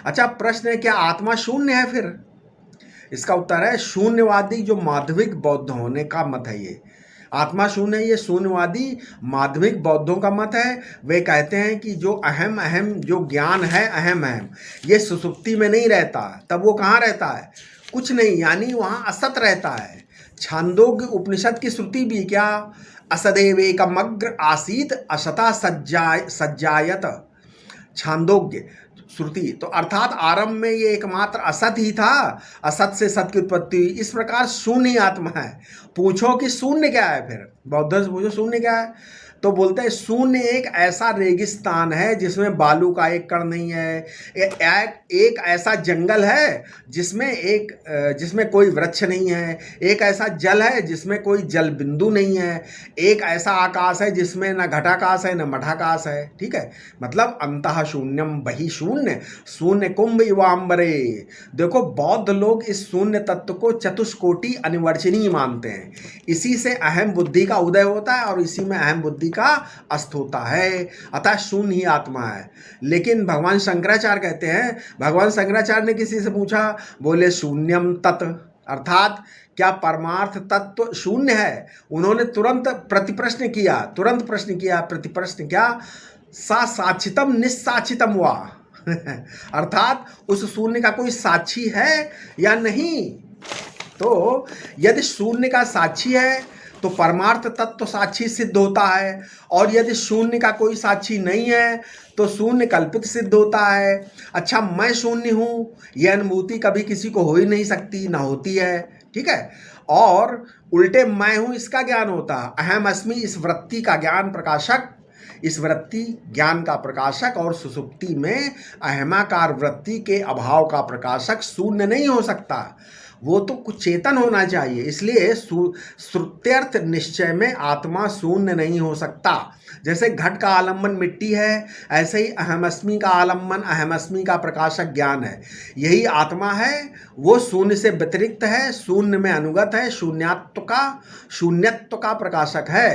अच्छा, प्रश्न है क्या आत्मा शून्य है फिर? इसका उत्तर है शून्यवादी जो माध्यमिक बौद्ध होने का मत है ये। आत्मा शून्य है, ये शून्यवादी माध्यमिक बौद्धों का मत है। वे कहते हैं कि जो अहम अहम जो ज्ञान है, अहम अहम, ये सुसुप्ति में नहीं रहता। तब वो कहाँ रहता है? कुछ नहीं, यानी वहाँ असत रहता है। छांदोग्य उपनिषद की श्रुति भी क्या, असदेवेकमग्र आसीत असता सज्जायत, छांदोग्य श्रुति। तो अर्थात आरंभ में ये एकमात्र असत ही था, असत से सत की उत्पत्ति हुई। इस प्रकार शून्य आत्मा है। पूछो कि शून्य क्या है, फिर बौद्ध से पूछो शून्य क्या है, तो बोलते हैं शून्य एक ऐसा रेगिस्तान है जिसमें बालू का एक कण नहीं है। एक ऐसा जंगल है जिसमें कोई वृक्ष नहीं है। एक ऐसा जल है जिसमें कोई जल बिंदु नहीं है। एक ऐसा आकाश है जिसमें न घटाकाश है न मठाकाश है। ठीक है, मतलब अंतः शून्यम बहि शून्य, शून्य कुंभ इवाम्बरे। देखो, बौद्ध लोग इस शून्य तत्व को चतुष्कोटि अनिवर्चनीय मानते हैं। इसी से अहम बुद्धि का उदय होता है और इसी में अहम बुद्धि का अस्त होता है। अतः शून्य ही आत्मा है। लेकिन भगवान शंकराचार्य कहते हैं, भगवान शंकराचार्य ने किसी से पूछा, बोले शून्यम तत्, अर्थात क्या परमार्थ तत्व शून्य है? उन्होंने तुरंत प्रतिप्रश्न किया, प्रतिप्रश्न क्या, सा साक्षितम निस्साक्षितम हुआ अर्थात उस शून्य का कोई साक्षी है या नहीं? तो यदि शून्य का साक्षी है तो परमार्थ तत्व साक्षी सिद्ध होता है, और यदि शून्य का कोई साक्षी नहीं है तो शून्य कल्पित सिद्ध होता है। अच्छा, मैं शून्य हूँ, यह अनुभूति कभी किसी को हो ही नहीं सकती, ना होती है। ठीक है, और उल्टे मैं हूँ इसका ज्ञान होता है। अहम अस्मि इस वृत्ति का ज्ञान प्रकाशक, इस वृत्ति ज्ञान का प्रकाशक, और सुसुप्ति में अहमाकार वृत्ति के अभाव का प्रकाशक शून्य नहीं हो सकता। वो तो कुछ चेतन होना चाहिए। इसलिए श्रुत्यर्थ निश्चय में आत्मा शून्य नहीं हो सकता। जैसे घट का आलम्बन मिट्टी है, ऐसे ही अहमअस्मि का आलम्बन अहमअस्मि का प्रकाशक ज्ञान है। यही आत्मा है, वो शून्य से व्यतिरिक्त है, शून्य में अनुगत है, शून्यत्व का प्रकाशक है।